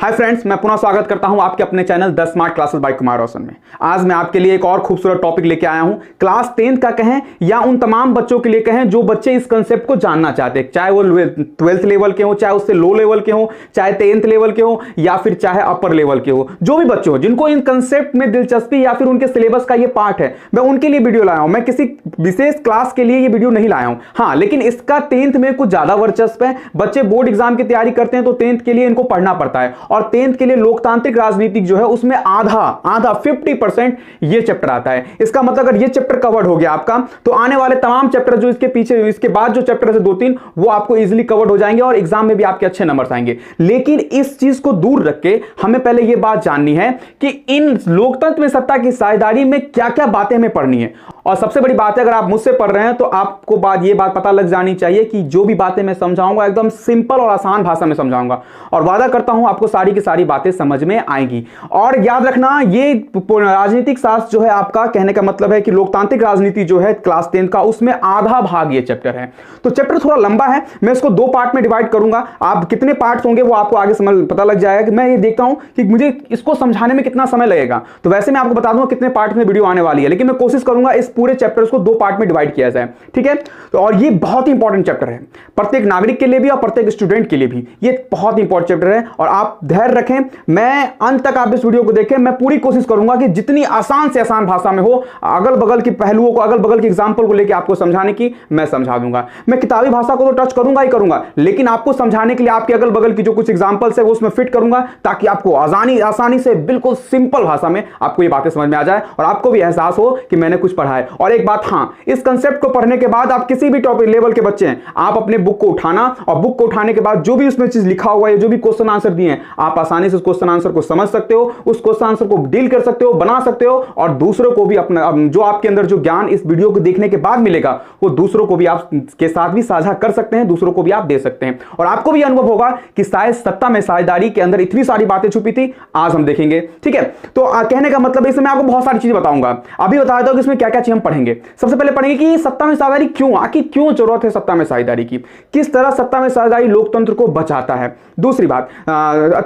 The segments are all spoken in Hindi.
हाय फ्रेंड्स, मैं पुनः स्वागत करता हूं आपके अपने channel the smart classes by Kumar Roshan में। आज मैं आपके लिए एक और खूबसूरत टॉपिक लेके आया हूं। क्लास 10th का कहें या उन तमाम बच्चों के लिए कहें जो बच्चे इस कंसेप्ट को जानना चाहते हैं, चाहे वो 12th लेवल के हो, चाहे उससे लो लेवल के हो, चाहे 10th लेवल के हो या फिर चाहे अपर लेवल के हो। जो भी बच्चे हो जिनको इन कंसेप्ट में दिलचस्पी या फिर उनके सिलेबस का ये पार्ट है, मैं उनके लिए वीडियो लाया हूं। मैं किसी विशेष क्लास के लिए ये वीडियो नहीं लाया हूं। हाँ, लेकिन इसका 10th में कुछ ज्यादा वर्चस्व है। बच्चे बोर्ड एग्जाम की तैयारी करते हैं तो 10th के लिए इनको पढ़ना पड़ता है, और 10th के लिए लोकतांत्रिक राजनीति जो है उसमें आधा 50% ये चैप्टर आता है। इसका मतलब अगर ये चैप्टर कवर्ड हो गया आपका, तो आने वाले तमाम चैप्टर जो इसके पीछे इसके बाद जो चैप्टर है 2-3 वो आपको इजीली कवर्ड हो जाएंगे और एग्जाम में भी आपके अच्छे नंबर आएंगे। लेकिन इस चीज को दूर रख के हमें पहले यह बात जाननी है कि इन लोकतंत्र में सत्ता की साझेदारी में क्या क्या बातें हमें पढ़नी है। और सबसे बड़ी बात है, अगर आप मुझसे पढ़ रहे हैं तो आपको ये बात पता लग जानी चाहिए कि जो भी बातें मैं समझाऊंगा एकदम सिंपल और आसान भाषा में समझाऊंगा, और वादा करता हूं आपको सारी की सारी बातें समझ में आएंगी। और याद रखना, ये राजनीतिक शास्त्र जो है आपका, कहने का मतलब है कि लोकतांत्रिक राजनीति जो है क्लास 10 का, उसमें आधा भाग ये चैप्टर है। तो चैप्टर थोड़ा लंबा है, मैं इसको 2 पार्ट में डिवाइड करूंगा। आप कितने पार्ट्स होंगे वो आपको आगे समझ पता लग जाएगा कि मैं ये देखता हूं कि मुझे इसको समझाने में कितना समय लगेगा। तो वैसे मैं आपको बता दूंगा कितने पार्ट में वीडियो आने वाली है, लेकिन मैं कोशिश करूंगा इस पूरे चैप्टर को 2 पार्ट में डिवाइड किया जाए, ठीक है। तो और ये बहुत ही इंपॉर्टेंट चैप्टर है, प्रत्येक नागरिक के लिए भी और प्रत्येक स्टूडेंट के लिए भी ये बहुत इंपॉर्टेंट चैप्टर है। और आप धैर्य रखें, मैं अंत तक आप इस वीडियो को देखें। मैं पूरी कोशिश करूंगा कि जितनी आसान से आसान भाषा में हो, अगल बगल के पहलुओं को, अगल बगल के एग्जाम्पल को लेकर आपको समझाने की मैं समझा दूंगा। मैं किताबी भाषा को तो टच करूंगा ही करूंगा, लेकिन आपको समझाने के लिए आपके अगल बगल की जो कुछ एग्जाम्पल्स है वो उसमें फिट करूंगा, ताकि आपको आसानी से बिल्कुल सिंपल भाषा में आपको ये बातें समझ में आ जाए और आपको भी एहसास हो कि मैंने कुछ पढ़ा है। और एक बात, हाँ, इस कंसेप्ट को पढ़ने के बाद आप किसी भी टॉपिक लेवल के बच्चे हैं, आप अपने बुक को उठाना और बुक को उठाने के बाद जो भी उसमें चीज लिखा हुआ है, जो भी क्वेश्चन आंसर दिए हैं, आप आसानी से उस क्वेश्चन आंसर को समझ सकते हो, उस क्वेश्चन आंसर को डील कर सकते हो, बना सकते हो, और दूसरों को भी अपना जो आपके अंदर जो ज्ञान इस वीडियो को देखने के बाद मिलेगा वो दूसरों को भी आप के साथ भी साझा कर सकते हैं, दूसरों को भी आप दे सकते हैं। और आपको भी अनुभव होगा कि शायद सत्ता में साझेदारी के अंदर इतनी सारी बातें छुपी थी, आज हम देखेंगे, ठीक है। तो कहने का मतलब इसमें आपको बहुत सारी चीजें बताऊंगा। अभी बता देता हूं कि इसमें क्या क्या चीज हम पढ़ेंगे। सबसे पहले पढ़ेंगे कि सत्ता में साझेदारी क्यों, आखिर क्यों जरूरत है सत्ता में साझेदारी की, किस तरह सत्ता में साझेदारी लोकतंत्र को बचाता है। दूसरी बात,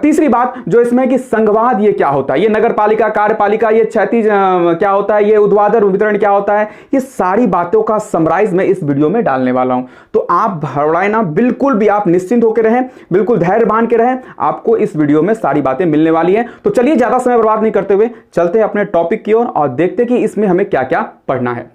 तीसरी बात जो इसमें है कि संघवाद ये क्या होता है, ये नगरपालिका, कार्यपालिका, ये क्षैतिज क्या होता है, ये ऊर्ध्वाधर वितरण क्या होता है, ये सारी बातों का समराइज मैं इस वीडियो में डालने वाला हूं। तो आप घबराए ना, बिल्कुल भी आप निश्चिंत होकर रहें, बिल्कुल धैर्य बांध के रहें, आपको इस वीडियो में सारी बातें मिलने वाली हैं। तो चलिए ज्यादा समय बर्बाद नहीं करते हुए चलते हैं अपने टॉपिक की ओर और देखते हैं कि इसमें हमें क्या क्या पढ़ना है।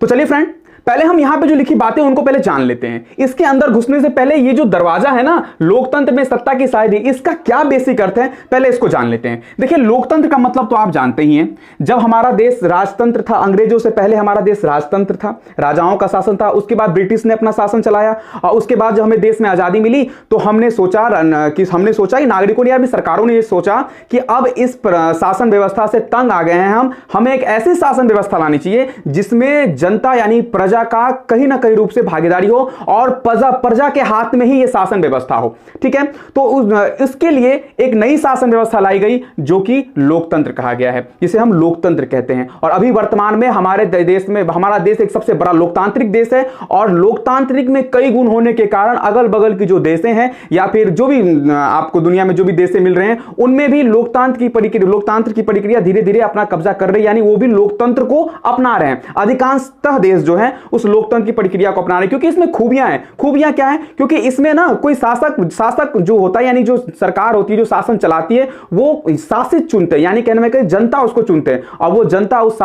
तो चलिए फ्रेंड, पहले हम यहां पे जो लिखी बातें उनको पहले जान लेते हैं। इसके अंदर घुसने से पहले ये जो दरवाजा है ना, लोकतंत्र में सत्ता की साझेदारी, इसका क्या बेसिक अर्थ है, पहले इसको जान लेते हैं। देखिए, लोकतंत्र का मतलब तो आप जानते ही हैं। जब हमारा देश राजतंत्र था, अंग्रेजों से पहले हमारा देश राजतंत्र था, राजाओं का शासन था। उसके बाद ब्रिटिश ने अपना शासन चलाया, और उसके बाद जब हमें देश में आजादी मिली तो हमने सोचा कि नागरिकों ने या भी सरकारों ने ये सोचा कि अब इस शासन व्यवस्था से तंग आ गए हैं, हमें एक ऐसी शासन व्यवस्था लानी चाहिए जिसमें जनता यानी प्रजा का कहीं ना कहीं रूप से भागीदारी हो और प्रजा के हाथ में ही यह शासन व्यवस्था हो, ठीक है। तो इसके लिए एक नई शासन व्यवस्था लाई गई जो कि लोकतंत्र कहा गया है, जिसे हम लोकतंत्र कहते हैं। और अभी वर्तमान में हमारे देश में, हमारा देश एक सबसे बड़ा लोकतांत्रिक देश है, और लोकतांत्रिक में कई गुण होने के कारण अगल बगल की जो देशें हैं या फिर जो भी आपको दुनिया में जो भी देशें मिल रहे हैं, उनमें भी लोकतंत्र की प्रक्रिया धीरे धीरे अपना कब्जा कर रही है, यानी वो भी लोकतंत्र को अपना रहे हैं। अधिकांशतः देश जो है उस लोकतंत्र की प्रक्रिया को अपना रहे हैं, क्योंकि इसमें खूबियां हैं। खूबियां क्या है, क्योंकि इसमें ना कोई शासक जो होता है, यानी जो सरकार होती है, जो शासन चलाती है, वो शासित चुनते हैं, यानी कहने में कि जनता उसको चुनते हैं, और वो जनता उस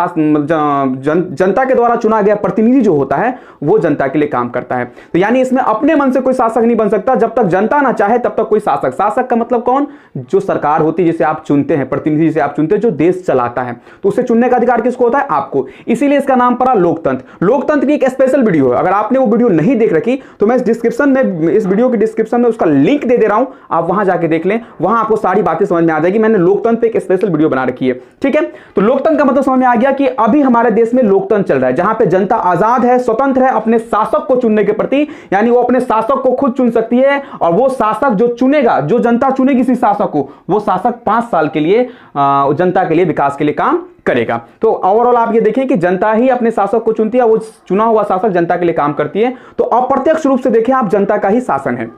जनता के द्वारा चुना गया प्रतिनिधि जो होता है वो जनता के लिए काम करता है। तो यानी इसमें अपने मन से कोई शासक नहीं बन सकता, जब तक जनता ना चाहे तब तक कोई शासक का मतलब कौन, जो सरकार होती है जिसे आप चुनते हैं, प्रतिनिधि जिसे आप चुनते हैं, जो देश चलाता है, तो उसे चुनने का अधिकार किसको होता है, आपको। इसीलिए इसका नाम पड़ा लोकतंत्र। लोकतंत्र की एक स्पेशल वीडियो है, अगर आपने वो वीडियो नहीं देख रखी तो मैं इस वीडियो के डिस्क्रिप्शन में उसका लिंक दे रहा हूं, आप वहां जाके देख लें, वहां आपको सारी बातें समझ में आ जाएगी। मैंने लोकतंत्र पे एक स्पेशल वीडियो बना रखी है, ठीक है। तो लोकतंत्र का मतलब समझ में आ गया कि अभी हमारे देश में लोकतंत्र चल रहा है, जहां पे जनता आजाद है, स्वतंत्र है अपने शासक को चुनने के प्रति, यानी वो अपने शासक को खुद चुन सकती है, और वो शासक जो चुनेगा, जो जनता चुनेगी किसी शासक को, वो शासक 5 साल के लिए जनता के लिए, विकास के लिए काम करेगा। तो ओवरऑल आप ये देखें कि जनता ही अपने शासक को चुनती है, वो चुना हुआ शासक जनता के लिए काम करती है। तो अप्रत्यक्ष रूप से देखें आप, जनता का ही शासन है।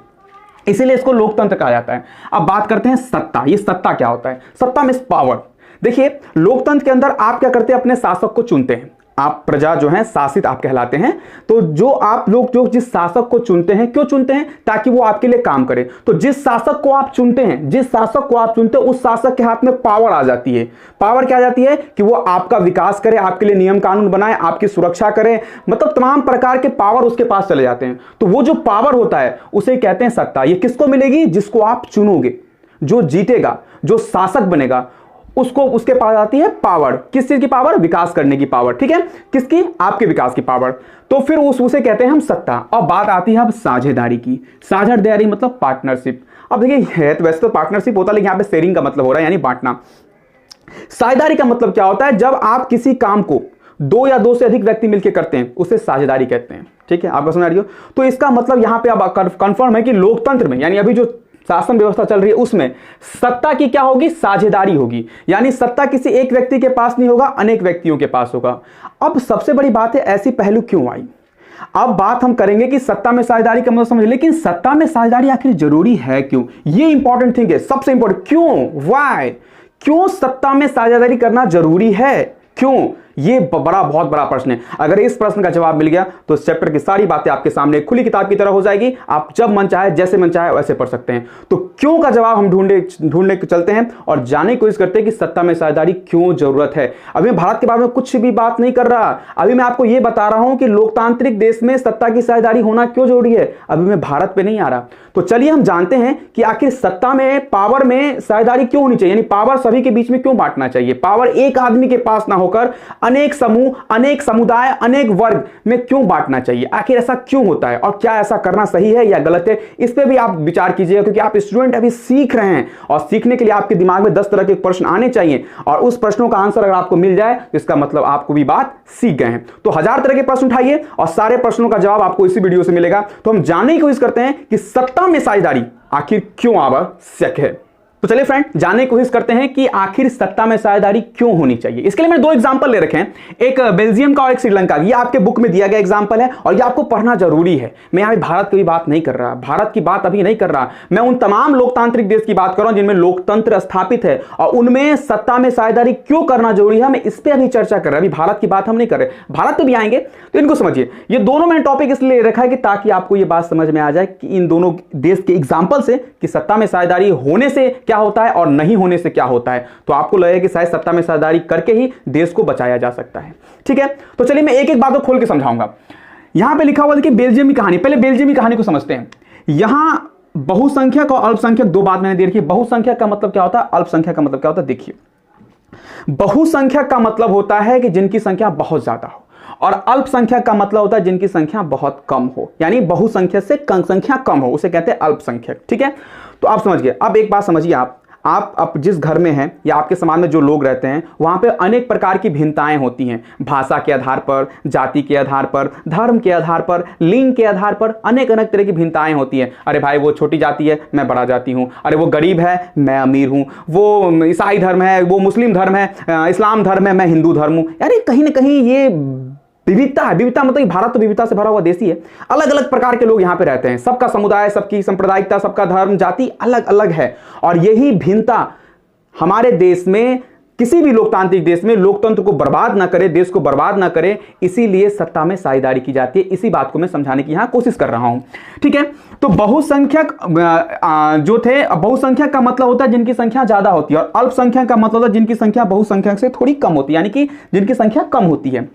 इसीलिए इसको लोकतंत्र कहा जाता है। अब बात करते हैं सत्ता। ये सत्ता क्या होता है? सत्ता मींस पावर। देखिए, लोकतंत्र के अंदर आप क्या करते हैं? अपने शासक को चुनते हैं। आप प्रजा जो है शासित आप कहलाते हैं। तो जो आप लोग जो जिस शासक को चुनते हैं, क्यों चुनते हैं? ताकि वो आपके लिए काम करे। तो जिस शासक को आप चुनते हैं, जिस शासक को आप चुनते हैं, उस शासक के हाथ में पावर आ जाती है। पावर क्या आ जाती है? कि वो आपका विकास करे, आपके लिए नियम कानून बनाए, आपकी सुरक्षा करे, मतलब तमाम प्रकार के पावर उसके पास चले जाते हैं। तो वो जो पावर होता है उसे कहते हैं सत्ता। ये किसको मिलेगी? जिसको आप चुनोगे, जो जीतेगा, जो शासक बनेगा, उसको उसके पास आती है पावर। किस चीज की पावर? विकास करने की पावर। ठीक है, किसकी? आपके विकास की पावर। तो फिर उसे कहते हैं हम सत्ता। और बात आती है अब साझेदारी की। साझेदारी मतलब पार्टनरशिप। अब देखिए, है तो वैसे तो पार्टनरशिप होता है, लेकिन यहां पे शेयरिंग का मतलब हो रहा है, यानी बांटना। साझेदारी का मतलब क्या होता है? जब आप किसी काम को दो या दो से अधिक व्यक्ति मिलकर करते हैं, उसे साझेदारी कहते हैं। ठीक है, आपको समझ आ रही हो? तो इसका मतलब यहां पे अब कंफर्म है कि लोकतंत्र में, यानी अभी जो शासन व्यवस्था चल रही है, उसमें सत्ता की क्या होगी? साझेदारी होगी। यानी सत्ता किसी एक व्यक्ति के पास नहीं होगा, अनेक व्यक्तियों के पास होगा। अब सबसे बड़ी बात है, ऐसी पहलू क्यों आई? अब बात हम करेंगे कि सत्ता में साझेदारी का मतलब समझ, लेकिन सत्ता में साझेदारी आखिर जरूरी है क्यों? ये इंपॉर्टेंट थिंग है, सबसे इंपॉर्टेंट। क्यों? व्हाई? क्यों सत्ता में साझेदारी करना जरूरी है? क्यों? ये बहुत बड़ा प्रश्न है। अगर इस प्रश्न का जवाब मिल गया तो इस चैप्टर की सारी बातें आपके सामने खुली किताब की तरह हो जाएगी। आप जब मन चाहे, जैसे मन चाहे वैसे पढ़ सकते हैं। तो क्यों का जवाब हम ढूंढने चलते हैं और जानने की कोशिश करते हैं कि सत्ता में साझेदारी क्यों जरूरत है। अभी मैं भारत के बारे में कुछ भी बात नहीं कर रहा, अभी मैं आपको यह बता रहा हूं कि लोकतांत्रिक देश में सत्ता की साझेदारी होना क्यों जरूरी है। अभी मैं भारत पे नहीं आ रहा। तो चलिए हम जानते हैं कि आखिर सत्ता में, पावर में साझेदारी क्यों होनी चाहिए, यानी पावर सभी के बीच में क्यों बांटना चाहिए। पावर एक आदमी के पास ना होकर अनेक समूह, अनेक समुदाय, अनेक वर्ग में क्यों बांटना चाहिए। आखिर ऐसा क्यों होता है और क्या ऐसा करना सही है या गलत है, इस पे भी आप विचार कीजिएगा, क्योंकि आप स्टूडेंट अभी सीख रहे हैं और सीखने के लिए आपके दिमाग में 10 तरह के प्रश्न आने चाहिए और उस प्रश्नों का आंसर अगर आपको मिल जाए तो इसका मतलब आपको भी बात सीख गए हैं। तो 1000 तरह के प्रश्न उठाइए और सारे प्रश्नों का जवाब आपको इसी वीडियो से मिलेगा। तो हम जानने की कोशिश करते हैं कि सत्ता में साझेदारी आखिर क्यों आवश्यक है। तो चलिए फ्रेंड, जानने की कोशिश करते हैं कि आखिर सत्ता में साझेदारी क्यों होनी चाहिए। इसके लिए मैंने 2 एग्जांपल ले रखे हैं, एक बेल्जियम का और एक श्रीलंका। ये आपके बुक में दिया गया एग्जांपल है और ये आपको पढ़ना जरूरी है। मैं यहाँ भारत की बात नहीं कर रहा, भारत की बात अभी नहीं कर रहा, मैं उन तमाम लोकतांत्रिक देश की बात कर रहा हूं जिनमें लोकतंत्र स्थापित है और उनमें सत्ता में साझेदारी क्यों करना जरूरी है। मैं इस पर अभी चर्चा कर रहा है, अभी भारत की बात हम नहीं कर रहे। भारत पे भी आएंगे, तो इनको समझिए। ये दोनों मैंने टॉपिक इसलिए रखा है कि ताकि आपको ये बात समझ में आ जाए कि इन दोनों देश के एग्जाम्पल से कि सत्ता में साझेदारी होने से क्या होता है और नहीं होने से क्या होता है। तो आपको लगेगा कि शायद सत्ता में साझेदारी करके ही देश को बचाया जा सकता है। ठीक है, तो चलिए मैं एक एक बात को खोल के समझाऊंगा। यहां पे लिखा हुआ है कि बेल्जियम की कहानी, पहले बेल्जियम की कहानी को समझते हैं। यहां बहुसंख्यक और अल्पसंख्यक 2 बात मैंने दे रखी है। बहुसंख्यक का मतलब क्या होता है, अल्पसंख्यक का मतलब क्या होता है। देखिए, बहुसंख्यक का मतलब होता है कि जिनकी संख्या बहुत ज्यादा हो और अल्पसंख्यक का मतलब होता है जिनकी संख्या बहुत कम हो, यानी बहुसंख्यक से संख्या कम हो, उसे कहते हैं अल्पसंख्यक। ठीक है, तो आप समझ गए। अब एक बात समझिए, आप जिस घर में हैं या आपके समाज में जो लोग रहते हैं वहां पे अनेक प्रकार की भिन्नताएं होती हैं। भाषा के आधार पर, जाति के आधार पर, धर्म के आधार पर, लिंग के आधार पर अनेक तरह की भिन्नताएं होती हैं। अरे भाई, वो छोटी जाति है, मैं बड़ा जाति हूं। अरे वो गरीब है, मैं अमीर हूं। वो ईसाई धर्म है, वो मुस्लिम धर्म है, इस्लाम धर्म है, मैं हिंदू धर्म हूं। यानी कहीं ना कहीं ये विविधता है। विविधता मतलब भारत तो विविधता से भरा हुआ देश ही है। अलग अलग प्रकार के लोग यहाँ पे रहते हैं, सबका समुदाय, सबकी सांप्रदायिकता, सबका धर्म, जाति अलग अलग है। और यही भिन्नता हमारे देश में, किसी भी लोकतांत्रिक देश में, लोकतंत्र को बर्बाद ना करे, देश को बर्बाद ना करे, इसीलिए सत्ता में साझेदारी की जाती है। इसी बात को मैं समझाने की यहाँ कोशिश कर रहा हूं। ठीक है, तो बहुसंख्यक जो थे, बहुसंख्यक का मतलब होता है जिनकी संख्या ज्यादा होती है और अल्पसंख्यक का मतलब होता है जिनकी संख्या बहुसंख्यक से थोड़ी कम होती है, यानी कि जिनकी संख्या कम होती है।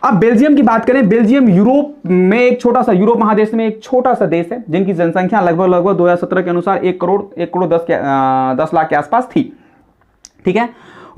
अब बेल्जियम की बात करें, बेल्जियम यूरोप में एक छोटा सा, यूरोप महादेश में एक छोटा सा देश है जिनकी जनसंख्या लगभग 2017 के अनुसार 1 करोड़ 10 लाख के आसपास थी। ठीक है,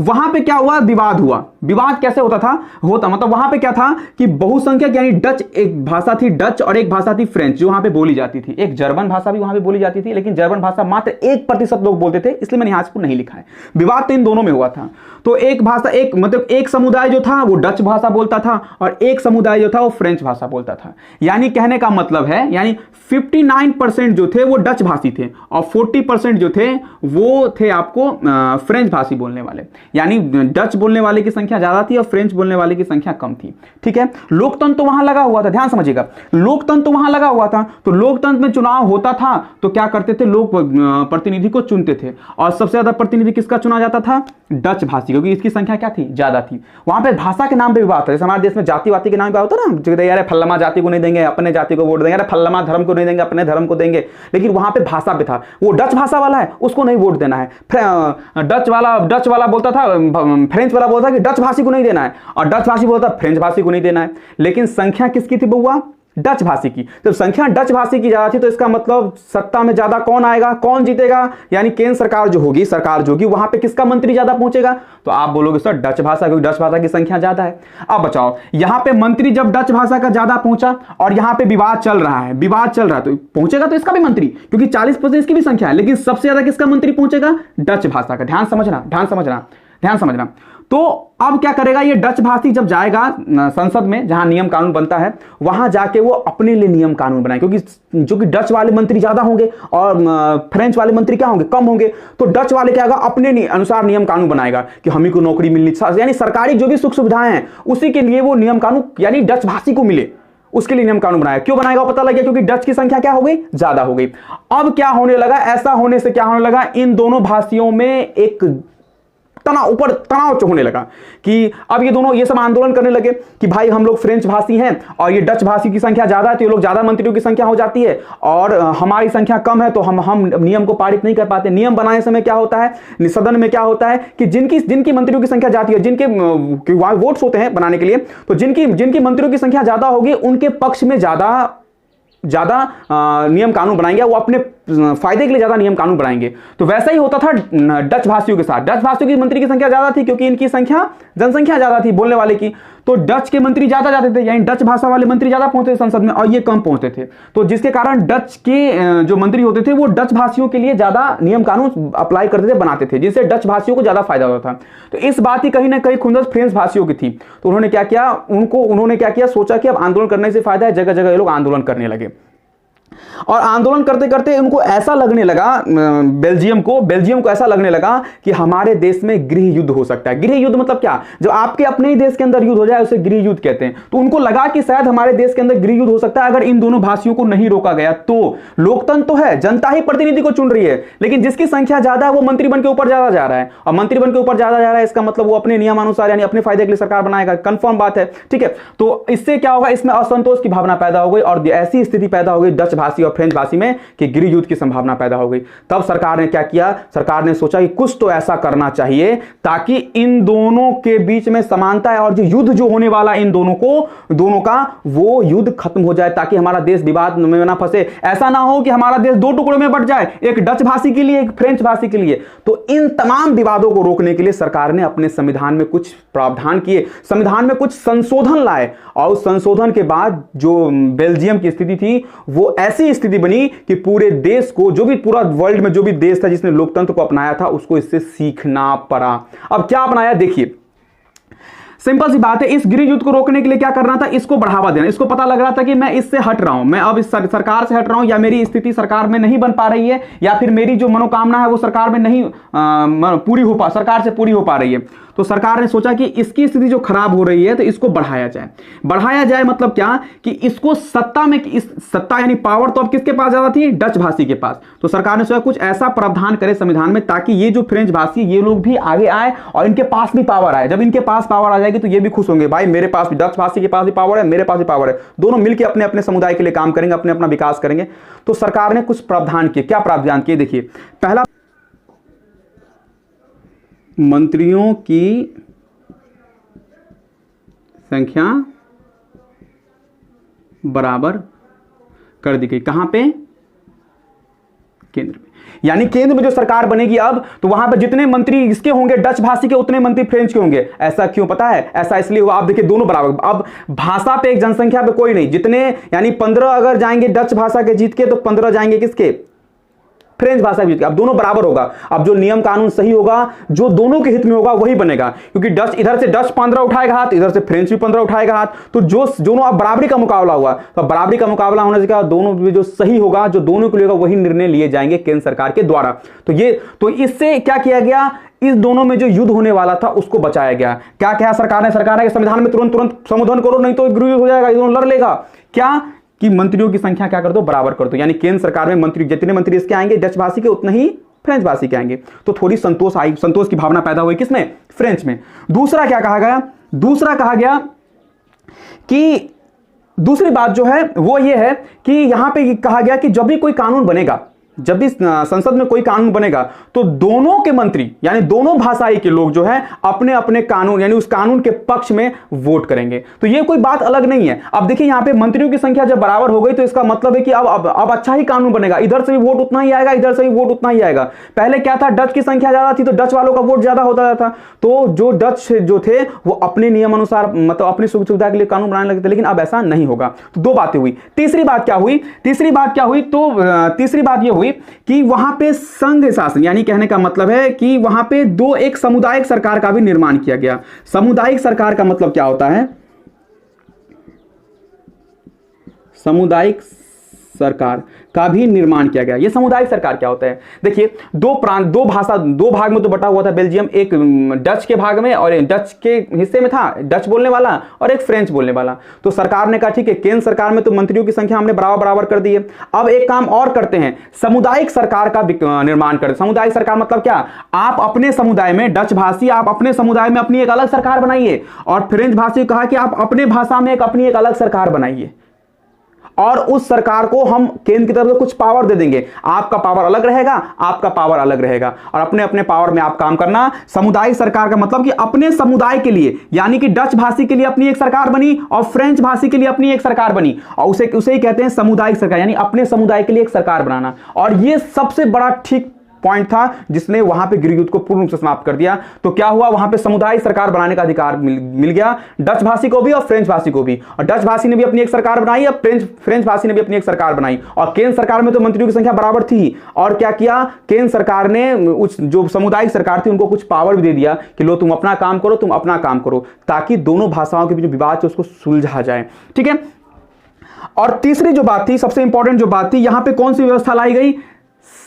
वहां पे क्या हुआ, विवाद हुआ। विवाद कैसे होता मतलब वहां पे क्या था कि बहुसंख्यक यानी डच, एक भाषा थी डच और एक भाषा थी फ्रेंच जो वहां पे बोली जाती थी। एक जर्मन भाषा भी वहां पे बोली जाती थी, लेकिन जर्मन भाषा मात्र 1% लोग बोलते थे, इसलिए मैंने यहाँ नहीं लिखा है। विवाद तो इन दोनों में हुआ था। तो एक भाषा, एक समुदाय जो था वो डच भाषा बोलता था और एक समुदाय जो था वो फ्रेंच भाषा बोलता था। यानी कहने का मतलब है, यानी 59% जो थे वो डच भाषी थे और 40% जो थे वो थे आपको फ्रेंच भाषी बोलने वाले। यानी डच बोलने वाले की संख्या ज्यादा थी और फ्रेंच बोलने वाले की संख्या कम थी। ठीक है, लोकतंत्र तो वहां लगा हुआ था, ध्यान समझिएगा, लोकतंत्र तो वहां लगा हुआ था। तो लोकतंत्र में चुनाव होता था तो क्या करते थे, लोग प्रतिनिधि को चुनते थे और सबसे ज्यादा प्रतिनिधि किसका चुना जाता था, डच भाषी, क्योंकि इसकी संख्या क्या थी, ज्यादा थी। वहां पे भाषा के नाम पे विवाद था, जैसे हमारे देश में जाति वाति के नाम पे होता है ना, यार फल्लमा जाति को नहीं देंगे अपने जाति को वोट देंगे, यार फल्लमा धर्म को नहीं देंगे अपने धर्म को देंगे। लेकिन वहां पे भाषा पे था, वो डच भाषा वाला है उसको नहीं वोट देना है, डच वाला बोलता था, फ्रेंच वाला बोलता कि डच भाषी को नहीं देना है, और डच भाषी बोलता फ्रेंच भाषी को नहीं देना है। लेकिन संख्या किसकी थी बउआ, डच भाषी की। जब संख्या डच भाषी की ज्यादा थी तो इसका मतलब सत्ता में ज्यादा कौन आएगा, कौन जीतेगा, यानी केंद्र सरकार जो होगी, सरकार जो होगी वहां पे किसका मंत्री ज्यादा पहुंचेगा, तो आप बोलोगे सर डच भाषा, क्योंकि डच भाषा की संख्या ज्यादा है। अब बचाओ, यहां पे मंत्री जब डच भाषा का ज्यादा पहुंचा और यहां पे विवाद चल रहा है, तो पहुंचेगा तो इसका भी मंत्री, क्योंकि 40% इसकी भी संख्या है, लेकिन सबसे ज्यादा किसका मंत्री पहुंचेगा, डच भाषा का। ध्यान समझना। तो अब क्या करेगा ये डच भाषी, जब जाएगा संसद में जहां नियम कानून बनता है, वहां जाके वो अपने लिए नियम कानून बनाए, क्योंकि जो कि डच वाले मंत्री ज्यादा होंगे और फ्रेंच वाले मंत्री क्या होंगे, कम होंगे। तो डच वाले क्या होगा, अपने अनुसार नियम कानून बनाएगा कि हम ही को नौकरी मिलनी, यानी सरकारी जो भी सुख सुविधाएं हैं उसी के लिए वो नियम कानून, यानी डच भाषी को मिले उसके लिए नियम कानून बनाएगा। क्यों बनाएगा पता लग गया, क्योंकि डच की संख्या क्या हो गई, ज्यादा हो गई। अब क्या होने लगा, ऐसा होने से क्या होने लगा, इन दोनों भाषियों में एक तनाव होने लगा कि अब ये दोनों ये सब आंदोलन करने लगे कि भाई हम लोग फ्रेंच भाषी हैं और ये डच भाषी की संख्या ज्यादा है, तो ये लोग ज्यादा मंत्रियों की संख्या हो जाती है और हमारी संख्या कम है, तो हम नियम को पारित नहीं कर पाते। नियम बनाने समय क्या होता है, सदन में क्या होता है कि जिनकी मंत्रियों की संख्या जाती है, जिनके वोट्स होते हैं बनाने के लिए, तो जिनकी मंत्रियों की संख्या ज्यादा होगी उनके पक्ष में ज्यादा नियम कानून बनाएंगे, वो अपने फायदे के लिए ज्यादा नियम कानून बनाएंगे। तो वैसा ही होता था डच भाषियों के साथ। डच भाषियों की मंत्री की संख्या ज्यादा थी क्योंकि इनकी जनसंख्या ज्यादा थी बोलने वाले की, तो डच के मंत्री ज्यादा जाते थे, यानी डच भाषा वाले मंत्री ज्यादा पहुंचते थे संसद में और ये कम पहुंचते थे। तो जिसके कारण डच के जो मंत्री होते थे वो डच भाषियों के लिए ज्यादा नियम कानून अप्लाई करते थे, बनाते थे, जिससे डच भाषियों को ज्यादा फायदा होता था। तो इस बात की कहीं ना कहीं खुंदस फ्रेंच भाषियों की थी। तो उन्होंने क्या किया, सोचा कि अब आंदोलन करने से फायदा है, जगह जगह ये लोग आंदोलन करने लगे। और आंदोलन करते करते उनको ऐसा लगने लगा, बेल्जियम को ऐसा लगने लगा कि हमारे देश में गृह युद्ध हो सकता है। गृह युद्ध मतलब क्या, जो आपके अपने ही देश के अंदर युद्ध हो जाए उसे गृह युद्ध कहते हैं। तो उनको लगा कि शायद हमारे देश के अंदर गृह युद्ध हो सकता है अगर इन दोनों भाषियों को नहीं रोका गया। तो लोकतंत्र तो है, जनता ही प्रतिनिधि को चुन रही है, लेकिन जिसकी संख्या ज्यादा है वो मंत्री बन के ऊपर ज्यादा जा रहा है, और मंत्री बन के ऊपर ज्यादा जा रहा है, इसका मतलब वो अपने नियमानुसार यानी अपने फायदे के लिए सरकार बनाएगा, कंफर्म बात है। ठीक है, तो इससे क्या होगा, इसमें असंतोष की भावना पैदा हो गई और ऐसी स्थिति पैदा हो गई डच भाषी और फ्रेंच भाषी में कि गृह युद्ध की संभावना पैदा हो गई। तब सरकार ने क्या किया, सरकार ने सोचा कि कुछ तो ऐसा करना चाहिए ताकि इन दोनों के बीच में समानता है और जो युद्ध जो होने वाला इन दोनों का वो युद्ध खत्म हो जाए, ताकि हमारा देश विवाद में ना फंसे। ऐसा ना हो कि हमारा देश दो टुकड़ों में बंट जाए, एक डच भाषी के लिए, एक फ्रेंच भाषी के लिए। तो इन तमाम विवादों को रोकने के लिए सरकार ने अपने संविधान में कुछ प्रावधान किए, संविधान में कुछ संशोधन लाए, और उस संशोधन के बाद जो बेल्जियम की स्थिति थी वो ऐसी स्थिति बनी कि पूरे देश को, जो भी पूरा वर्ल्ड में जो भी देश था जिसने लोकतंत्र को अपनाया था, उसको इससे सीखना पड़ा। अब क्या अपनाया देखिए, सिंपल सी बात है, इस गृह युद्ध को रोकने के लिए क्या करना था, इसको बढ़ावा देना। इसको पता लग रहा था कि मैं इससे हट रहा हूं, मैं अब इस सरकार से हट रहा हूं, या मेरी स्थिति सरकार में नहीं बन पा रही है, या फिर मेरी जो मनोकामना है वो सरकार में नहीं सरकार से पूरी हो पा रही है। तो सरकार ने सोचा कि इसकी स्थिति जो खराब हो रही है तो इसको बढ़ाया जाए मतलब क्या कि इसको सत्ता यानी पावर तो अब किसके पास ज्यादा थी, डच भाषी के पास। तो सरकार ने सोचा कुछ ऐसा प्रावधान करे संविधान में ताकि ये जो फ्रेंच भाषी ये लोग भी आगे आए और इनके पास भी पावर आए। जब इनके पास पावर आ जाएगी तो ये भी खुश होंगे, भाई मेरे पास भी, डच भाषी के पास भी पावर है, मेरे पास भी पावर है, दोनों मिलकर अपने अपने समुदाय के लिए काम करेंगे, अपने अपना विकास करेंगे। तो सरकार ने कुछ प्रावधान किए। क्या प्रावधान किए देखिए, पहला, मंत्रियों की संख्या बराबर कर दी गई। कहां पे, केंद्र में। यानी केंद्र में जो सरकार बनेगी अब, तो वहां पे जितने मंत्री इसके होंगे डच भाषी के, उतने मंत्री फ्रेंच के होंगे। ऐसा क्यों पता है, ऐसा इसलिए हुआ, आप देखिए दोनों बराबर। अब भाषा पे एक जनसंख्या पे कोई नहीं, जितने यानी 15 अगर जाएंगे डच भाषा के जीत के, तो 15 जाएंगे किसके, फ्रेंच भाषा भी, अब दोनों बराबर होगा। अब जो नियम कानून सही होगा, जो दोनों के हित में होगा, वही बनेगा। क्योंकि डच, इधर से डच 15 उठाएगा हाथ, इधर से फ्रेंच भी 15 उठाएगा हाथ, तो जो दोनों अब बराबरी का मुकाबला हुआ, तो बराबरी का मुकाबला होने से क्या, दोनों में जो सही होगा, जो दोनों के लिए होगा, वही निर्णय लिए जाएंगे केंद्र सरकार के द्वारा। तो इससे क्या किया गया, इस दोनों में जो युद्ध होने वाला था उसको बचाया गया। क्या कहा सरकार ने कि संविधान में तुरंत संशोधन करो, नहीं तो गृह हो जाएगा, दोनों लड़ लेगा। क्या कि मंत्रियों की संख्या क्या कर दो, बराबर कर दो। यानी केंद्र सरकार में मंत्री, जितने मंत्री इसके आएंगे डच भाषी के, उतने ही फ्रेंच भाषी के आएंगे। तो थोड़ी संतोष की भावना पैदा हुई, किसमें, फ्रेंच में। दूसरा क्या कहा गया, दूसरा कहा गया कि दूसरी बात जो है वो ये है कि यहां पे कहा गया कि जब भी कोई कानून बनेगा, जब भी संसद में कोई कानून बनेगा, तो दोनों के मंत्री यानी दोनों भाषाई के लोग जो है अपने अपने कानून यानी उस कानून के पक्ष में वोट करेंगे। तो ये कोई बात अलग नहीं है। अब देखिए यहां पे मंत्रियों की संख्या जब बराबर हो गई, तो इसका मतलब है कि अब अच्छा ही कानून बनेगा। इधर से भी वोट उतना ही आएगा, इधर से भी वोट उतना ही आएगा। पहले क्या था, डच की संख्या ज्यादा थी तो डच वालों का वोट ज्यादा होता था, तो जो डच जो थे वो अपने नियम अनुसार, मतलब अपनी सुविधा के लिए कानून बनाने लगे थे। लेकिन अब ऐसा नहीं होगा। तो दो बातें हुई। तीसरी बात क्या हुई, तीसरी बात यह हुई कि वहां पे संघ शासन, यानी कहने का मतलब है कि वहां पे एक सामुदायिक सरकार का भी निर्माण किया गया। सामुदायिक सरकार का मतलब क्या होता है, सामुदायिक सरकार का भी निर्माण किया गया। ये सामुदायिक सरकार क्या होता है, देखिए दो भाग में तो बटा हुआ था बेल्जियम, एक डच के भाग में और डच के हिस्से में था डच बोलने वाला और एक फ्रेंच बोलने वाला। तो सरकार ने कहा ठीक है, केंद्र सरकार में तो मंत्रियों की संख्या हमने बराबर कर दी है, अब एक काम और करते हैं, सामुदायिक सरकार का निर्माण करते। सामुदायिक सरकार मतलब क्या, आप अपने समुदाय में, डच भाषी आप अपने समुदाय में अपनी एक अलग सरकार बनाइए, और फ्रेंच भाषी कहा कि आप अपने भाषा में अपनी एक अलग सरकार बनाइए, और उस सरकार को हम केंद्र की तरफ से कुछ पावर दे देंगे। आपका पावर अलग रहेगा, आपका पावर अलग रहेगा, और अपने अपने पावर में आप काम करना। सामुदायिक सरकार का मतलब कि अपने समुदाय के लिए, यानी कि डच भाषी के लिए अपनी एक सरकार बनी और फ्रेंच भाषी के लिए अपनी एक सरकार बनी, और उसे ही कहते हैं सामुदायिक सरकार, यानी अपने समुदाय के लिए एक सरकार बनाना। और यह सबसे बड़ा ठीक पॉइंट था जिसने वहां पे गृह युद्ध को पूर्ण रूप से समाप्त कर दिया। तो क्या हुआ, वहां पे सामुदायिक सरकार बनाने का अधिकार मिल गया डच भाषी को भी और फ्रेंच भाषी को भी, और डच भाषी ने भी अपनी एक सरकार बनाई और फ्रेंच भाषी ने भी अपनी एक सरकार बनाई। और केंद्र सरकार में तो मंत्रियों की संख्या बराबर थी, और क्या किया, केंद्र सरकार ने उस जो सामुदायिक सरकार थी उनको कुछ पावर भी दे दिया कि लो तुम अपना काम करो, तुम अपना काम करो, ताकि दोनों भाषाओं के बीच विवाद उसको सुलझा जाए। ठीक है। और तीसरी जो बात थी, सबसे इंपॉर्टेंट जो बात थी, यहां पर कौन सी व्यवस्था लाई गई,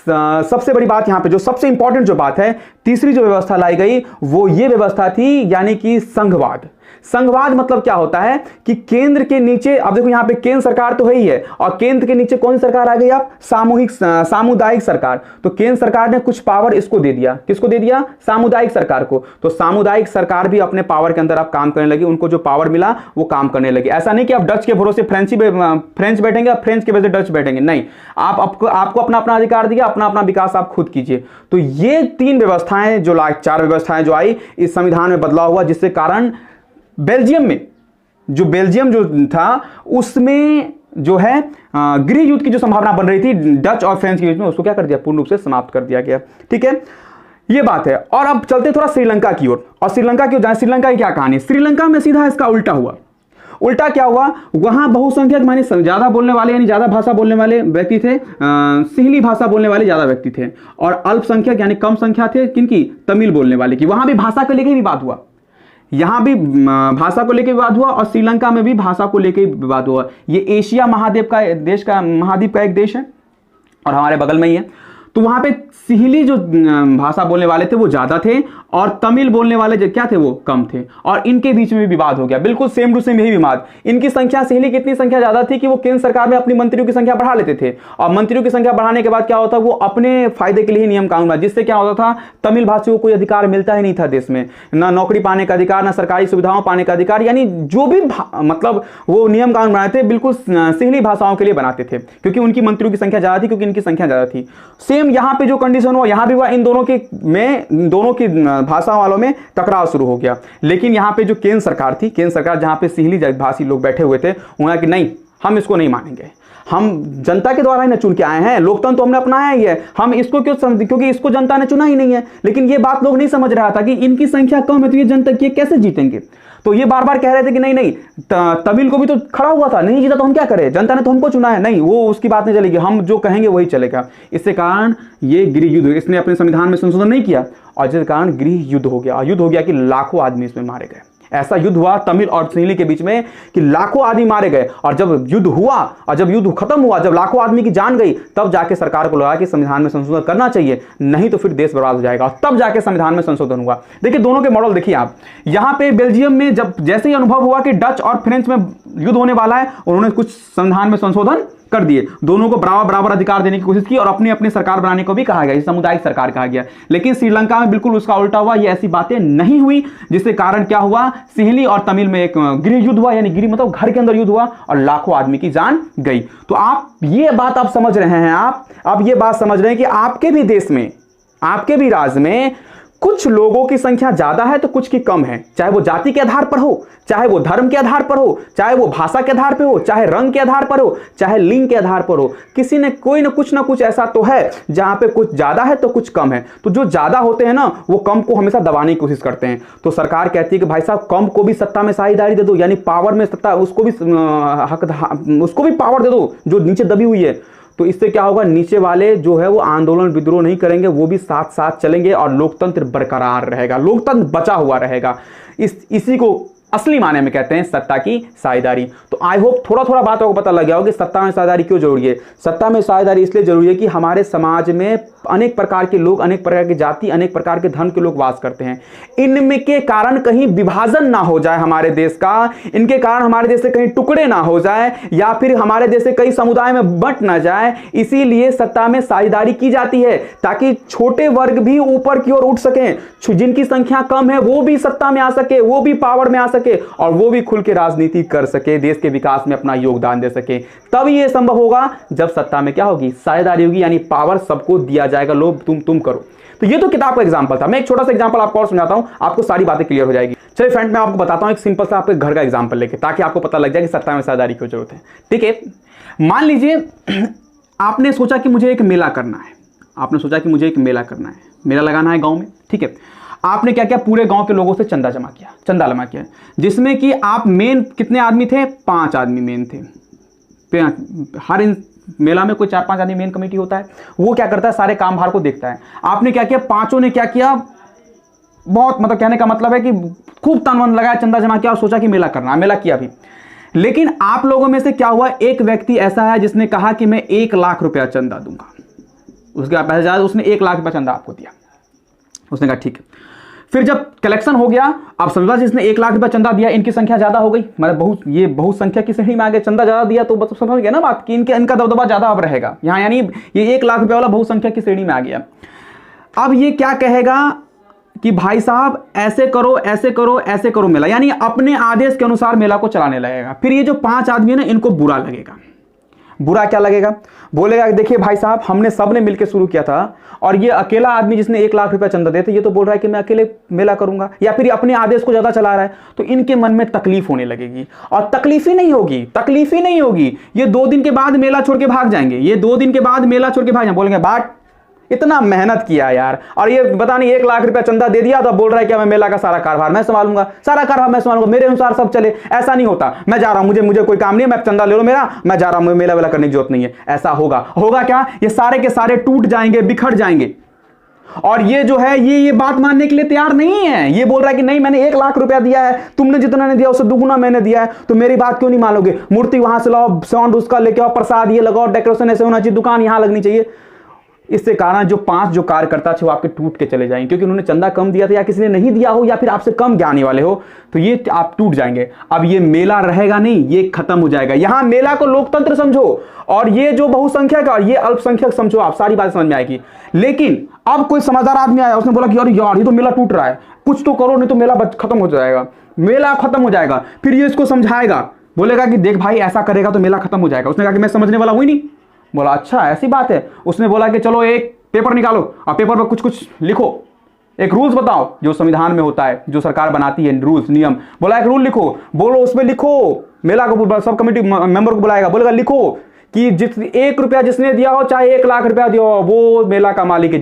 सबसे बड़ी बात यहां पे जो सबसे इंपॉर्टेंट जो बात है, तीसरी जो व्यवस्था लाई गई वो ये व्यवस्था थी, यानी कि संघवाद। संघवाद मतलब क्या होता है कि केंद्र के नीचे, अब देखो यहां पे केंद्र सरकार तो है ही है, और केंद्र के नीचे कौन सी सरकार आ गई, आप सामुदायिक सरकार। तो केंद्र सरकार ने कुछ पावर इसको दे दिया, किसको दे दिया, सामुदायिक सरकार को। तो सामुदायिक सरकार भी अपने पावर के अंदर आप काम करने लगी, उनको जो पावर मिला वो काम करने लगी। ऐसा नहीं कि आप डच के भरोसे फ्रेंच बैठेंगे, आप फ्रेंच के वजह डच बैठेंगे, नहीं, आपको अपना अपना अधिकार दिया, अपना अपना विकास आप खुद कीजिए। तो ये तीन व्यवस्थाएं जो चार व्यवस्थाएं जो आई, इस संविधान में बदलाव हुआ, जिससे कारण बेल्जियम जो था उसमें जो है गृह युद्ध की जो संभावना बन रही थी डच और फ्रेंच के बीच में, उसको क्या कर दिया, पूर्ण रूप से समाप्त कर दिया गया। ठीक है, ये बात है। और अब चलते थोड़ा श्रीलंका की ओर, और श्रीलंका की जाए, श्रीलंका की क्या कहानी, श्रीलंका में सीधा इसका उल्टा हुआ। उल्टा क्या हुआ, वहां बहुसंख्यक माने ज्यादा बोलने वाले यानी ज्यादा भाषा बोलने वाले व्यक्ति थे, सिहली भाषा बोलने वाले ज्यादा व्यक्ति थे, और अल्पसंख्यक यानी कम संख्या थे किनकी, तमिल बोलने वाले की। वहां भी भाषा को लेकर विवाद हुआ, यहां भी भाषा को लेकर विवाद हुआ, और श्रीलंका में भी भाषा को लेकर विवाद हुआ। ये एशिया महाद्वीप का एक देश है और हमारे बगल में ही है। तो वहां पे सिहली जो भाषा बोलने वाले थे वो ज्यादा थे, और तमिल बोलने वाले जो क्या थे वो कम थे, और इनके बीच में भी विवाद हो गया, बिल्कुल सेम टू सेम यही विवाद। इनकी संख्या, सिहली की इतनी संख्या ज्यादा थी कि वो केंद्र सरकार में अपनी मंत्रियों की संख्या बढ़ा लेते थे, और मंत्रियों की संख्या बढ़ाने के बाद क्या होता, वो अपने फायदे के लिए नियम कानून बना, जिससे क्या होता था, तमिल भाषियों को कोई अधिकार मिलता ही नहीं था देश में, ना नौकरी पाने का अधिकार, ना सरकारी सुविधाओं पाने का अधिकार, यानी जो भी मतलब वो नियम कानून बनाते थे बिल्कुल सिहली भाषाओं के लिए बनाते थे, क्योंकि उनकी मंत्रियों की संख्या ज्यादा थी, क्योंकि इनकी संख्या ज्यादा थी। सेम यहाँ पे जो कंडीशन हुआ, यहाँ भी हुआ, इन दोनों की भाषा वालों में टकराव शुरू हो गया। लेकिन यहाँ पे जो केंद्र सरकार थी, केंद्र सरकार जहाँ पे सिहली भाषी लोग बैठे हुए थे, उन्होंने कि नहीं, हम इसको नहीं मानेंगे, हम जनता के द्वारा ही ना चुन के आए हैं, लोकतंत्र तो हमने अपनाया ही है, हम इसको क्योंकि इसको जनता ने चुना ही नहीं है। लेकिन ये बात लोग नहीं समझ रहा था कि इनकी संख्या कम है तो ये जनता की कैसे जीतेंगे। तो ये बार बार कह रहे थे कि नहीं नहीं, तमिल को भी तो खड़ा हुआ था, नहीं जीता तो हम क्या करें, जनता ने तो हमको चुना है, नहीं वो उसकी बात नहीं चलेगी, हम जो कहेंगे वही चलेगा। इसके कारण ये गृह युद्ध, इसने अपने संविधान में संशोधन नहीं किया और जिस कारण गृह युद्ध हो गया। युद्ध हो गया कि लाखों आदमी इसमें मारे गए। ऐसा युद्ध हुआ तमिल और सिंहली के बीच में कि लाखों आदमी मारे गए। और जब युद्ध हुआ और जब युद्ध खत्म हुआ, जब लाखों आदमी की जान गई, तब जाके सरकार को लगा कि संविधान में संशोधन करना चाहिए, नहीं तो फिर देश बर्बाद हो जाएगा। तब जाके संविधान में संशोधन हुआ। देखिए दोनों के मॉडल देखिए आप। यहां पे बेल्जियम में जब जैसे ही अनुभव हुआ कि डच और फ्रेंच में युद्ध होने वाला है, उन्होंने कुछ संविधान में संशोधन कर दिए, दोनों को बराबर अधिकार देने की कोशिश की और अपनी अपनी सरकार बनाने को भी कहा गया, सामुदायिक सरकार कहा गया। लेकिन श्रीलंका में बिल्कुल उसका उल्टा हुआ, ये ऐसी बातें नहीं हुई, जिसके कारण क्या हुआ, सिंहली और तमिल में एक गृह युद्ध हुआ, यानी गृह मतलब घर के अंदर युद्ध हुआ और लाखों आदमी की जान गई। तो आप ये बात आप समझ रहे हैं, आप ये बात समझ रहे हैं कि आपके भी देश में, आपके भी राज्य में कुछ लोगों की संख्या ज्यादा है तो कुछ की कम है, चाहे वो जाति के आधार पर हो, चाहे वो धर्म के आधार पर हो, चाहे वो भाषा के आधार पर हो, चाहे रंग के आधार पर हो, चाहे लिंग के आधार पर हो, किसी ने कोई ना कुछ ऐसा तो है जहां पे कुछ ज्यादा है तो कुछ कम है। तो जो ज्यादा होते हैं ना, वो कम को हमेशा दबाने की कोशिश करते हैं। तो सरकार कहती है कि भाई साहब कम को भी सत्ता में साझेदारी दे दो, यानी पावर में सत्ता, उसको भी पावर दे दो जो नीचे दबी हुई है। तो इससे क्या होगा, नीचे वाले जो है वो आंदोलन विद्रोह नहीं करेंगे, वो भी साथ साथ चलेंगे और लोकतंत्र बरकरार रहेगा, लोकतंत्र बचा हुआ रहेगा। इसी को असली माने में कहते हैं सत्ता की साझेदारी। तो आई होप थोड़ा थोड़ा बात आपको पता लग गया होगा कि सत्ता में साझेदारी क्यों जरूरी है। सत्ता में साझेदारी इसलिए जरूरी है कि हमारे समाज में अनेक प्रकार के लोग, अनेक प्रकार की जाति, अनेक प्रकार के धर्म के लोग वास करते हैं। इनमें के कारण कहीं विभाजन ना हो जाए हमारे देश का, इनके कारण हमारे देश से कहीं टुकड़े ना हो जाए या फिर हमारे देश से कई समुदाय में बंट ना जाए, इसीलिए सत्ता में साझेदारी की जाती है ताकि छोटे वर्ग भी ऊपर की ओर उठ सकें, जिनकी संख्या कम है वो भी सत्ता में आ सके, वो भी पावर में आ सके और वो भी खुल के राजनीति कर सके, देश के विकास में अपना योगदान दे सके। तब ये संभव होगा जब सत्ता में क्या होगी, साझेदारी होगी, यानी पावर सबको दिया जाएगा, लो तुम करो। तो ये तो किताब का एग्जांपल था। मैं एक छोटा सा एग्जांपल आपको और समझाता हूं, आपको सारी बातें क्लियर हो जाएगी। चलिए फ्रेंड, मैं आपको बताता हूं एक सिंपल सा आपके घर का एग्जांपल लेके, ताकि आपको पता लग जाए कि सत्ता में साझेदारी क्यों जरूरत है। ठीक है, मान लीजिए आपने सोचा कि मुझे एक मेला करना है, आपने सोचा कि मुझे एक मेला करना है, मेला लगाना है गांव में। ठीक है, आपने क्या किया, पूरे गांव के लोगों से चंदा जमा किया, जिसमें कि आप मेन कितने आदमी थे, 5 आदमी मेन थे। हर मेला में कोई 4-5 आदमी मेन कमेटी होता है, वो क्या करता है, सारे काम भार को देखता है। आपने क्या किया, पांचों ने क्या किया, बहुत मतलब कहने का मतलब है कि खूब तन मन लगाया, चंदा जमा किया और सोचा कि मेला करना है, मेला किया भी। लेकिन आप लोगों में से क्या हुआ, एक व्यक्ति ऐसा है जिसने कहा कि मैं 1 लाख रुपया चंदा दूंगा। उसके बाद पैसे ज्यादा, उसने 1 लाख रुपया चंदा आपको दिया। उसने कहा ठीक है। फिर जब कलेक्शन हो गया, आप समझा जिसने 1 लाख रुपया चंदा दिया, इनकी संख्या ज्यादा हो गई, मतलब ये बहुत संख्या की श्रेणी में आ गए, चंदा ज्यादा दिया तो बस समझ गया ना बात कि इनका दबदबा ज्यादा अब रहेगा यहाँ, यानी ये 1 लाख रुपया वाला बहुसंख्या की श्रेणी में आ गया। अब ये क्या कहेगा कि भाई साहब ऐसे करो ऐसे करो ऐसे करो मेला, यानी अपने आदेश के अनुसार मेला को चलाने लगेगा। फिर ये जो 5 आदमी है ना, इनको बुरा लगेगा। बुरा क्या लगेगा, बोलेगा कि देखिए भाई साहब, हमने सबने मिलकर शुरू किया था और ये अकेला आदमी जिसने 1 लाख रुपया चंदा देते, ये तो बोल रहा है कि मैं अकेले मेला करूंगा, या फिर अपने आदेश को ज्यादा चला रहा है। तो इनके मन में तकलीफ होने लगेगी और तकलीफ ही नहीं होगी। ये 2 दिन के बाद मेला छोड़ के भाग जाएंगे, बोलेंगे बाट इतना मेहनत किया यार, और ये पता नहीं 1 लाख रुपया चंदा दे दिया तो बोल रहा है कि मैं मेला का सारा कारोबार मैं संभालूंगा, मेरे अनुसार सब चले। ऐसा नहीं होता, मैं जा रहा हूं, मुझे कोई काम नहीं है, मैं चंदा ले लो मेरा, मैं जा रहा हूं, मेला वेला करने की जरूरत नहीं है। ऐसा होगा क्या, ये सारे के सारे टूट जाएंगे, बिखर जाएंगे। और ये जो है ये बात मानने के लिए तैयार नहीं है। ये बोल रहा है कि नहीं, मैंने 1 लाख रुपया दिया है, तुमने जितना ने दिया उससे दुगुना मैंने दिया है, तो मेरी बात क्यों नहीं मानोगे। मूर्ति वहां से लाओ, साउंड उसका लेके आओ, प्रसाद ये लगाओ, डेकोरेशन ऐसे होना चाहिए, दुकान यहां लगनी चाहिए। इससे कारण जो 5 जो कार्यकर्ता थे वो आपके टूट के चले जाएंगे, क्योंकि उन्होंने चंदा कम दिया था या किसी ने नहीं दिया हो या फिर आपसे कम ज्ञानी वाले हो, तो ये आप टूट जाएंगे। अब ये मेला रहेगा नहीं, ये खत्म हो जाएगा। यहां मेला को लोकतंत्र समझो और ये जो बहुसंख्यक और ये अल्पसंख्यक समझो, आप सारी बात समझ में आएगी। लेकिन अब कोई समझदार आदमी आया, उसने बोला कि यार ये तो मेला टूट रहा है, कुछ तो करो नहीं तो मेला खत्म हो जाएगा, मेला खत्म हो जाएगा। फिर ये इसको समझाएगा, बोलेगा कि देख भाई ऐसा करेगा तो मेला खत्म हो जाएगा। उसने कहा कि मैं समझने वाला हुई नहीं। बोला अच्छा ऐसी बात है। उसने बोला कि चलो एक पेपर निकालो और पेपर पर कुछ लिखो, एक रूल्स बताओ जो संविधान में होता है, जो सरकार बनाती है, रूल्स नियम। बोला एक रूल लिखो, बोलो उसमें लिखो, मेला को सब कमेटी मेंबर को बुलाएगा, बोलेगा लिखो कि एक रुपया जिसने दिया हो, चाहे 1 लाख रुपया दिया हो, वो मेला का मालिक है।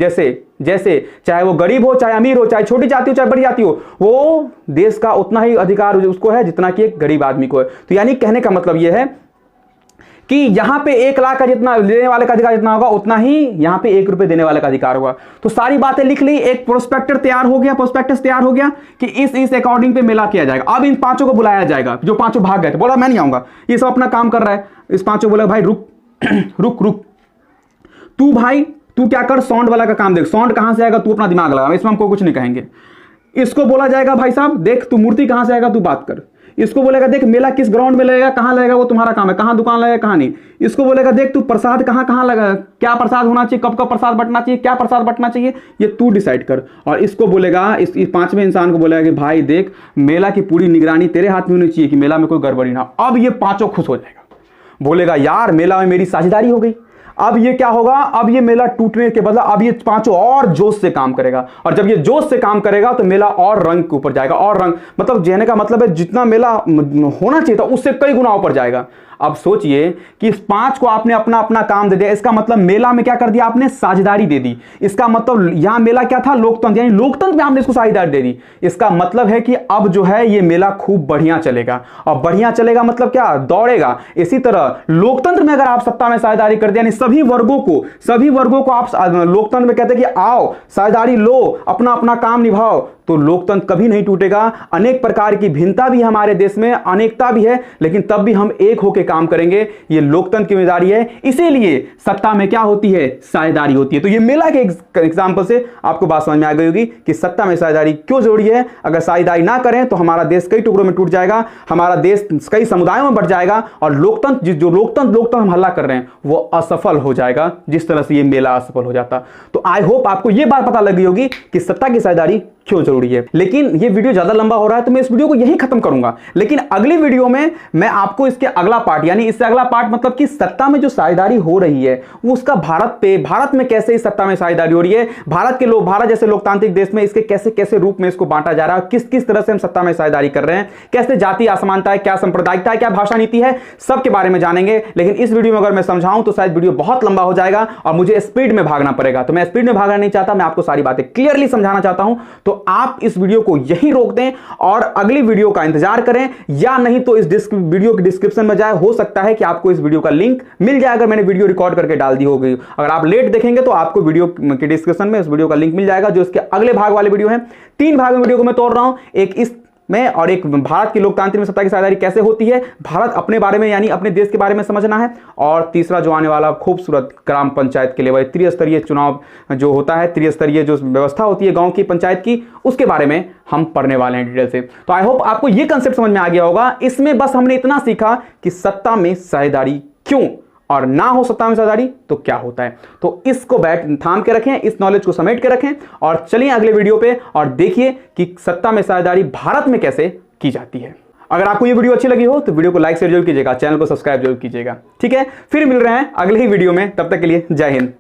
जैसे चाहे वो गरीब हो, चाहे अमीर हो, चाहे छोटी जाति हो, चाहे बड़ी जाति हो, वो देश का उतना ही अधिकार उसको है जितना कि एक गरीब आदमी को है। तो यानी कहने का मतलब यह है कि यहां पे 1 लाख का जितना लेने वाले का अधिकार जितना होगा, उतना ही यहां पे 1 रुपए देने वाले का अधिकार होगा। तो सारी बातें लिख ली, एक प्रोस्पेक्टस तैयार हो गया कि इस अकॉर्डिंग पे मेला किया जाएगा। अब इन 5 को बुलाया जाएगा, जो 5 भाग गए थे, बोला मैं नहीं आऊंगा, ये सब अपना काम कर रहा है। इस 5 बोला भाई रुक रुक, तू क्या कर, साउंड वाला का काम देख, साउंड कहां से आएगा तू अपना दिमाग लगा, इसमें हमको कुछ नहीं कहेंगे। इसको बोला जाएगा भाई साहब देख तू मूर्ति कहां से आएगा तू बात कर। इसको बोलेगा देख मेला किस ग्राउंड में लगेगा, कहां लगेगा वो तुम्हारा काम है, कहां दुकान लगेगा कहां नहीं। इसको बोलेगा देख तू प्रसाद कहां लगा, क्या प्रसाद होना चाहिए, कब प्रसाद बंटना चाहिए, क्या प्रसाद बंटना चाहिए, ये तू डिसाइड कर। और इसको बोलेगा, इस 5वें इंसान को बोलेगा कि भाई देख मेला की पूरी निगरानी तेरे हाथ में होनी चाहिए कि मेला में कोई गड़बड़ी ना। अब ये 5 खुश हो जाएगा, बोलेगा यार मेला में मेरी साझेदारी हो गई। अब ये क्या होगा, अब ये मेला टूटने के बदला अब ये 5 और जोश से काम करेगा। और जब ये जोश से काम करेगा तो मेला और रंग के ऊपर जाएगा, और रंग मतलब कहने का मतलब है जितना मेला होना चाहिए था उससे कई गुना ऊपर जाएगा। अब सोचिए कि इस 5 को आपने अपना अपना काम दे दिया, इसका मतलब मेला में क्या कर दिया आपने, साझेदारी दे दी। इसका मतलब यहां मेला क्या था, लोकतंत्र, यानी लोकतंत्र में आपने इसको साझेदारी दे दी। इसका मतलब है कि अब जो है ये मेला खूब बढ़िया चलेगा, और बढ़िया चलेगा मतलब क्या, दौड़ेगा। इसी तरह लोकतंत्र में अगर आप सत्ता में साझेदारी कर दिया, यानी सभी वर्गों को आप लोकतंत्र में कहते हैं कि आओ साझेदारी लो, अपना अपना काम निभाओ, तो लोकतंत्र कभी नहीं टूटेगा। अनेक प्रकार की भिन्नता भी हमारे देश में, अनेकता भी है, लेकिन तब भी हम एक होकर काम करेंगे, ये लोकतंत्र की जिम्मेदारी है। इसीलिए सत्ता में क्या होती है, साझेदारी होती है। तो ये मेला के एग्जांपल से आपको बात समझ में आ गई होगी कि सत्ता में साझेदारी क्यों जरूरी है। अगर साझेदारी ना करें तो हमारा देश कई टुकड़ों में टूट जाएगा, हमारा देश कई समुदायों में बढ़ जाएगा, और लोकतंत्र हम हल्ला कर रहे हैं वो असफल हो जाएगा, जिस तरह से ये मेला असफल हो जाता। तो आई होप आपको ये बात पता लगी होगी कि सत्ता की साझेदारी क्यों जरूरी है। लेकिन ये वीडियो ज्यादा लंबा हो रहा है तो मैं इस वीडियो को यहीं खत्म करूंगा। लेकिन अगली वीडियो में मैं आपको इसके अगला पार्ट, यानी इससे अगला पार्ट मतलब कि सत्ता में जो साझेदारी हो रही है वो उसका भारत में कैसे इस सत्ता में साझेदारी हो रही है, भारत जैसे लोकतांत्रिक देश में इसके कैसे कैसे रूप में इसको बांटा जा रहा है, किस किस तरह से हम सत्ता में साझेदारी कर रहे हैं, कैसे जाति असमानता है, क्या सांप्रदायिकता है, क्या भाषा नीति है, सबके बारे में जानेंगे। लेकिन इस वीडियो में अगर मैं समझाऊं तो शायद वीडियो बहुत लंबा हो जाएगा और मुझे स्पीड में भागना पड़ेगा। तो मैं स्पीड में भागना नहीं चाहता, मैं आपको सारी बातें क्लियरली समझाना चाहता हूं। तो आप इस वीडियो को यहीं रोक दें और अगली वीडियो का इंतजार करें, या नहीं तो इस वीडियो के डिस्क्रिप्शन में जाए, हो सकता है कि आपको इस वीडियो का लिंक मिल जाए अगर मैंने वीडियो रिकॉर्ड करके डाल दी होगी। अगर आप लेट देखेंगे तो आपको वीडियो के डिस्क्रिप्शन में इस वीडियो का लिंक मिल जाएगा, जो इसके अगले भाग वाले वीडियो है। 3 भाग में वीडियो को मैं तोड़ रहा हूं, एक इस में और एक भारत की लोकतांत्रिक में सत्ता की साझेदारी कैसे होती है, भारत अपने बारे में यानी अपने देश के बारे में समझना है, और तीसरा जो आने वाला खूबसूरत ग्राम पंचायत के लेवल त्रिस्तरीय चुनाव जो होता है, त्रिस्तरीय जो व्यवस्था होती है गांव की पंचायत की, उसके बारे में हम पढ़ने वाले हैं डिटेल से। तो आई होप आपको यह कंसेप्ट समझ में आ गया होगा। इसमें बस हमने इतना सीखा कि सत्ता में साझेदारी क्यों, और ना हो सत्ता में साझेदारी तो क्या होता है। तो इसको थाम के रखें, इस नॉलेज को समेट के रखें, और चलिए अगले वीडियो पे और देखिए कि सत्ता में साझेदारी भारत में कैसे की जाती है। अगर आपको ये वीडियो अच्छी लगी हो तो वीडियो को लाइक शेयर जरूर कीजिएगा, चैनल को सब्सक्राइब जरूर कीजिएगा। ठीक है, फिर मिल रहे हैं अगले ही वीडियो में, तब तक के लिए जय हिंद।